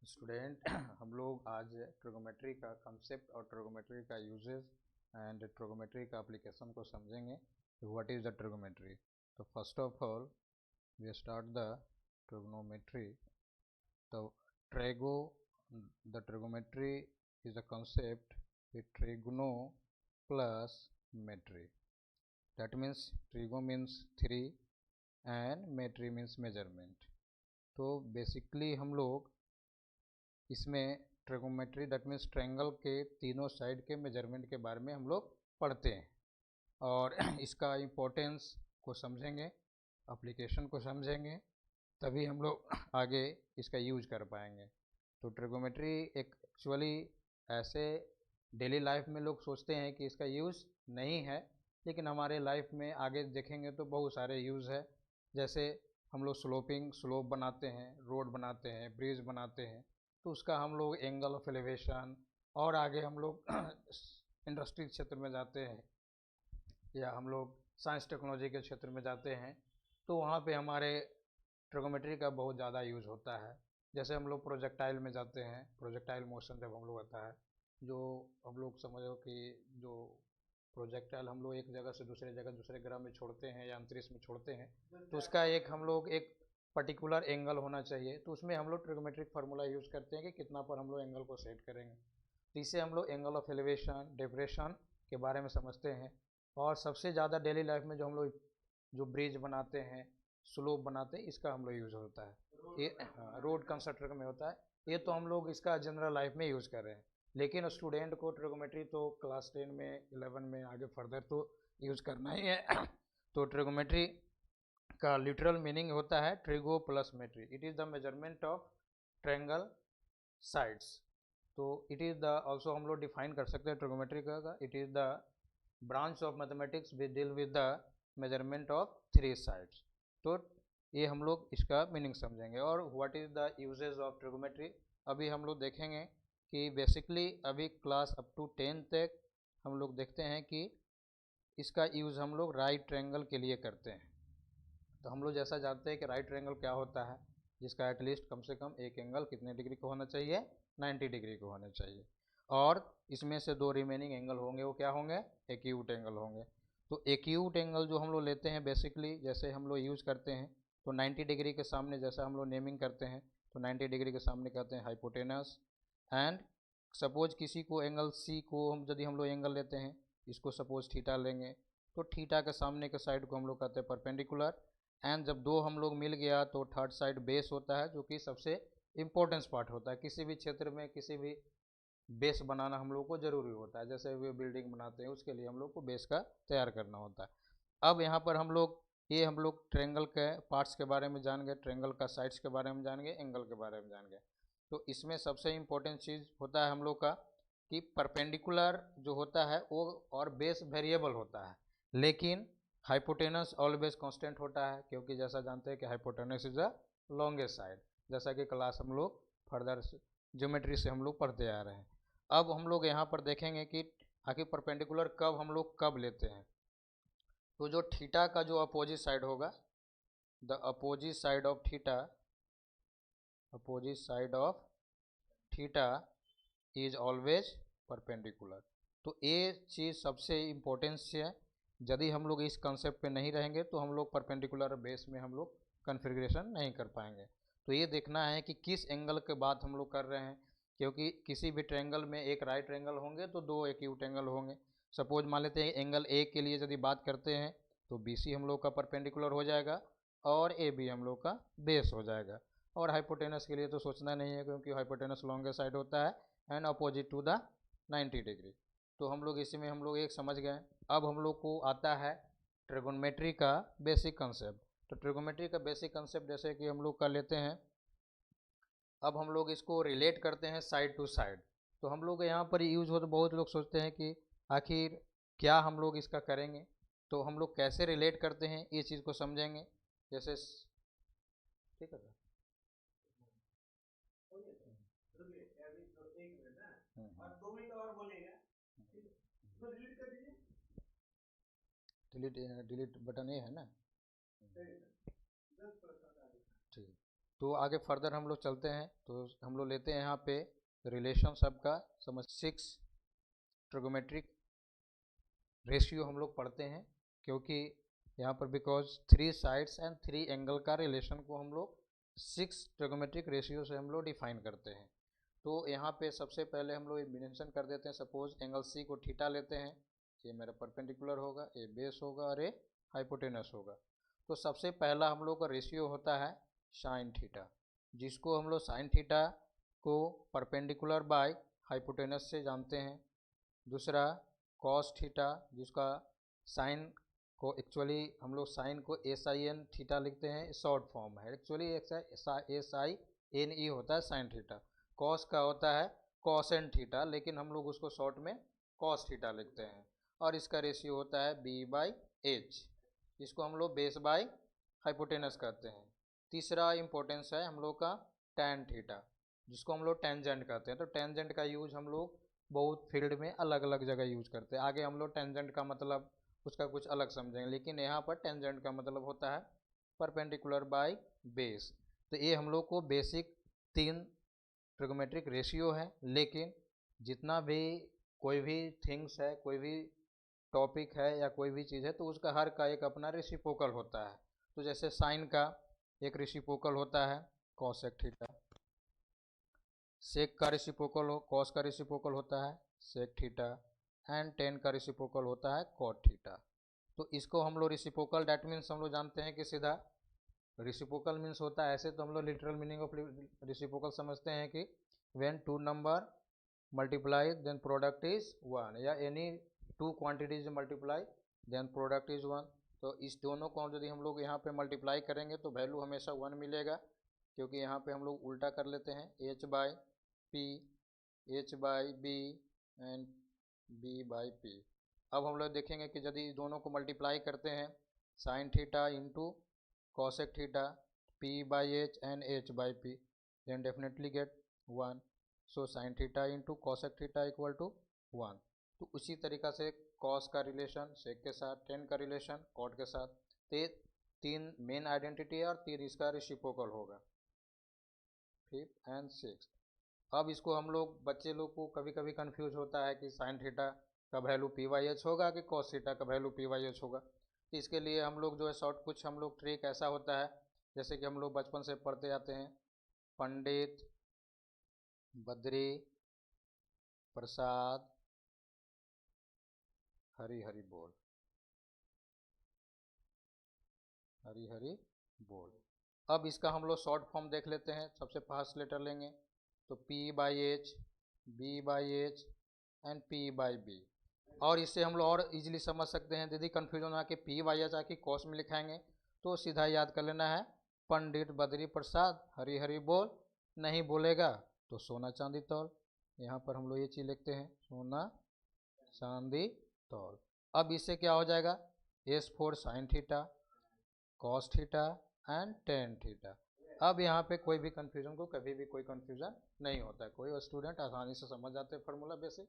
Student हम लोग आज ट्रिगोमेट्री का कंसेप्ट और ट्रिगोमेट्री का यूजेस एंड ट्रिगोमेट्री का एप्लीकेशन को समझेंगे। What is the trigonometry. तो first of all we start the trigonometry. तो trigo the trigonometry is a concept with trigono plus metry. That means trigo means 3 and metry means measurement. तो basically हम लोग इसमें trigonometry that means triangle के तीनों side के measurement के बारे में हम लोग पढ़ते हैं और इसका इम्पोर्टेंस को समझेंगे, एप्लीकेशन को समझेंगे, तभी हम लोग आगे इसका यूज कर पाएंगे। तो ट्रिगोमेट्री एक एक्चुअली ऐसे डेली लाइफ में लोग सोचते हैं कि इसका यूज़ नहीं है, लेकिन हमारे लाइफ में आगे देखेंगे तो बहुत सारे यूज़ है। जैसे हम लोग स्लोप बनाते हैं, रोड बनाते हैं, ब्रिज बनाते हैं, तो उसका हम लोग एंगल ऑफ एलिवेशन, और आगे हम लोग इंडस्ट्री क्षेत्र में जाते हैं या हम लोग साइंस टेक्नोलॉजी के क्षेत्र में जाते हैं, तो वहाँ पे हमारे ट्रिगोमेट्री का बहुत ज़्यादा यूज़ होता है। जैसे हम लोग प्रोजेक्टाइल में जाते हैं, प्रोजेक्टाइल मोशन जब हम लोग आता है, जो हम लोग समझो कि जो प्रोजेक्टाइल हम लोग एक जगह से दूसरे ग्रह में छोड़ते हैं या अंतरिक्ष में छोड़ते हैं, तो उसका एक हम लोग एक पर्टिकुलर एंगल होना चाहिए। तो उसमें हम लोग ट्रिगोमेट्रिक फार्मूला यूज़ करते हैं कि कितना पर हम लोग एंगल को सेट करेंगे। तो इससे हम लोग एंगल ऑफ एलिवेशन, डिप्रेशन के बारे में समझते हैं। और सबसे ज़्यादा डेली लाइफ में जो हम लोग जो ब्रिज बनाते हैं, स्लोप बनाते हैं, इसका हम लोग यूज़ होता है। ये रोड कंस्ट्रक्टर में होता है। ये तो हम लोग इसका जनरल लाइफ में यूज़ कर रहे हैं, लेकिन स्टूडेंट को ट्रिगोमेट्री तो क्लास 10 में, 11 में आगे फर्दर तो यूज़ करना ही है। तो ट्रिगोमेट्री का लिटरल मीनिंग होता है trigo plus metry. It is the measurement of triangle sides. तो इट इज़ द ऑल्सो हम लोग डिफाइन कर सकते हैं ट्रिगोमेट्री का, it is the branch of mathematics we deal with the measurement of 3 sides. तो ये हम लोग इसका मीनिंग समझेंगे। और what is the uses of trigonometry अभी हम लोग देखेंगे कि बेसिकली अभी क्लास अप टू 10 तक हम लोग देखते हैं कि इसका यूज़ हम लोग राइट ट्रायंगल के लिए करते हैं। तो हम लोग जैसा जानते हैं कि राइट ट्रायंगल क्या होता है, जिसका एटलीस्ट कम से कम एक एंगल कितने डिग्री को होना चाहिए, 90 डिग्री को होना चाहिए। और इसमें से 2 रिमेनिंग एंगल होंगे, वो क्या होंगे, एक्यूट एंगल होंगे। तो एक्यूट एंगल जो हम लोग लेते हैं बेसिकली जैसे हम लोग यूज़ करते हैं, तो 90 डिग्री के सामने जैसा हम लोग नेमिंग करते हैं, तो 90 डिग्री के सामने कहते हैं हाइपोटेनस। एंड सपोज किसी को एंगल सी को यदि हम लोग एंगल लेते हैं, इसको सपोज थीटा लेंगे, तो थीटा के सामने के साइड को हम लोग कहते हैं परपेंडिकुलर। एंड जब 2 हम लोग मिल गया तो थर्ड साइड बेस होता है, जो कि सबसे इम्पोर्टेंस पार्ट होता है। किसी भी क्षेत्र में किसी भी बेस बनाना हम लोग को ज़रूरी होता है। जैसे वे बिल्डिंग बनाते हैं, उसके लिए हम लोग को बेस का तैयार करना होता है। अब यहाँ पर हम लोग ट्रायंगल के पार्ट्स के बारे में जान गए, ट्रायंगल का साइड्स के बारे में जान गए, एंगल के बारे में जान गए। तो इसमें सबसे इम्पोर्टेंट चीज़ होता है हम लोग का कि परपेंडिकुलर जो होता है वो और बेस वेरिएबल होता है, लेकिन हाइपोटेनस ऑलवेज कांस्टेंट होता है, क्योंकि जैसा जानते हैं कि hypotenuse is the longest side, जैसा कि क्लास हम लोग फर्दर ज्योमेट्री से हम लोग पढ़ते आ रहे हैं। अब हम लोग यहाँ पर देखेंगे कि आखिर परपेंडिकुलर कब हम लोग कब लेते हैं। तो जो थीटा का जो अपोजिट साइड होगा, the opposite side of theta, opposite side of theta is always perpendicular. तो ये चीज़ सबसे इम्पोर्टेंस है। यदि हम लोग इस कंसेप्ट पे नहीं रहेंगे तो हम लोग परपेंडिकुलर बेस में हम लोग कन्फिग्रेशन नहीं कर पाएंगे। तो ये देखना है कि किस एंगल के बात हम लोग कर रहे हैं, क्योंकि किसी भी ट्रायंगल में एक राइट एंगल होंगे तो 2 एक्यूट एंगल होंगे। सपोज मान लेते हैं एंगल ए के लिए यदि बात करते हैं, तो बी सी हम लोग का परपेंडिकुलर हो जाएगा और ए बी हम लोग का बेस हो जाएगा। और हाइपोटेनस के लिए तो सोचना नहीं है, क्योंकि हाइपोटेनस लॉन्गेस्ट साइड होता है and opposite to the 90 degree. तो हम लोग इसी में हम लोग एक समझ गए। अब हम लोग को आता है ट्रिगोनोमेट्री का बेसिक कंसेप्ट। तो ट्रिगोनोमेट्री का बेसिक कंसेप्ट जैसे कि हम लोग कर लेते हैं, अब हम लोग इसको रिलेट करते हैं साइड टू साइड। तो हम लोग यहाँ पर यूज हो, तो बहुत लोग सोचते हैं कि आखिर क्या हम लोग इसका करेंगे। तो हम लोग कैसे रिलेट करते हैं ये चीज़ को समझेंगे। जैसे ठीक है सर, डिलीट डिलीट बटन ये है ना, ठीक। तो आगे फर्दर हम लोग चलते हैं, तो हम लोग लेते हैं यहाँ पे रिलेशन सबका समझ 6 ट्रिगोमेट्रिक रेशियो हम लोग पढ़ते हैं, क्योंकि यहाँ पर बिकॉज 3 साइड्स एंड 3 एंगल का रिलेशन को हम लोग 6 ट्रिगोमेट्रिक रेशियो से हम लोग डिफाइन करते हैं। तो यहाँ पे सबसे पहले हम लोग मेंशन कर देते हैं, सपोज एंगल सी को थीटा लेते हैं, ये मेरा परपेंडिकुलर होगा, ये बेस होगा और ये हाइपोटेनस होगा। तो सबसे पहला हम लोग का रेशियो होता है साइन थीटा, जिसको हम लोग साइन थीटा को परपेंडिकुलर बाय हाइपोटेनस से जानते हैं। दूसरा कॉस थीटा, जिसका साइन को एक्चुअली हम लोग साइन को SIN थीटा लिखते हैं, शॉर्ट फॉर्म है, एक्चुअली SINE होता है साइन थीटा। कॉस का होता है कॉसेन थीटा, लेकिन हम लोग उसको शॉर्ट में कॉस थीटा लिखते हैं। और इसका रेशियो होता है B/H, इसको हम लोग बेस बाय हाइपोटेनस कहते हैं। तीसरा इंपॉर्टेंस है हम लोग का टैन थीटा, जिसको हम लोग टेंजेंट कहते हैं। तो टेंजेंट का यूज हम लोग बहुत फील्ड में अलग अलग जगह यूज करते हैं, आगे हम लोग टेंजेंट का मतलब उसका कुछ अलग समझेंगे, लेकिन यहाँ पर टेंजेंट का मतलब होता है परपेंडिकुलर बाय बेस। तो ये हम लोग को बेसिक 3 ट्रिगोमेट्रिक रेशियो है, लेकिन जितना भी कोई भी थिंग्स है, कोई भी टॉपिक है या कोई भी चीज़ है, तो उसका हर का एक अपना रेसिप्रोकल होता है। तो जैसे साइन का एक रेसिप्रोकल होता है कॉसेक थीटा, सेक का रेसिप्रोकल हो कॉस का रेसिप्रोकल होता है सेक थीटा, एंड टेन का रेसिप्रोकल होता है कॉट थीटा। तो इसको हम लोग रेसिप्रोकल, दैट मीन्स हम लोग जानते हैं कि सीधा रेसिप्रोकल मीन्स होता है, ऐसे तो हम लोग लिटरल मीनिंग ऑफ रेसिप्रोकल समझते हैं कि when 2 number multiply then product is 1, या any 2 quantities multiply then product is 1। तो इस दोनों को यदि हम लोग यहाँ पे मल्टीप्लाई करेंगे तो वैल्यू हमेशा 1 मिलेगा, क्योंकि यहाँ पे हम लोग उल्टा कर लेते हैं, H/P, H/B एंड B/P। अब हम लोग देखेंगे कि यदि दोनों को मल्टीप्लाई करते हैं, sine theta into cosec theta, P/H and H/P, then definitely get 1। So sine theta into cosec theta equal to 1। तो उसी तरीका से कॉस का रिलेशन सेक के साथ, टेन का रिलेशन कॉट के साथ, तो 3 मेन आइडेंटिटी है और 3 इसका रेसिप्रोकल होगा, 5th एंड 6th। अब इसको हम लोग बच्चे लोग को कभी कभी कंफ्यूज होता है कि साइन थीटा का वैल्यू P/H होगा कि कॉस थीटा का वैल्यू P/H होगा। तो इसके लिए हम लोग जो है शॉर्ट कुछ हम लोग ट्रिक ऐसा होता है, जैसे कि हम लोग बचपन से पढ़ते आते हैं, पंडित बद्री प्रसाद हरी हरी बोल, हरी हरी बोल। अब इसका हम लोग शॉर्ट फॉर्म देख लेते हैं, सबसे फर्स्ट लेटर लेंगे तो P/H, B/H एंड P/B। और इससे हम लोग और इजीली समझ सकते हैं, यदि कन्फ्यूजन हो कि P/H आके कॉस में लिखाएंगे तो सीधा याद कर लेना है, पंडित बद्री प्रसाद हरी हरी बोल, नहीं बोलेगा तो सोना चांदी तौल। यहाँ पर हम लोग ये चीज़ लिखते हैं, सोना चांदी तौल। अब इससे क्या हो जाएगा, S/4 sine theta, cos theta and tan theta. अब यहाँ पे कोई भी कन्फ्यूजन को कभी भी कोई कन्फ्यूजन नहीं होता है, कोई स्टूडेंट आसानी से समझ जाते हैं फार्मूला बेसिक।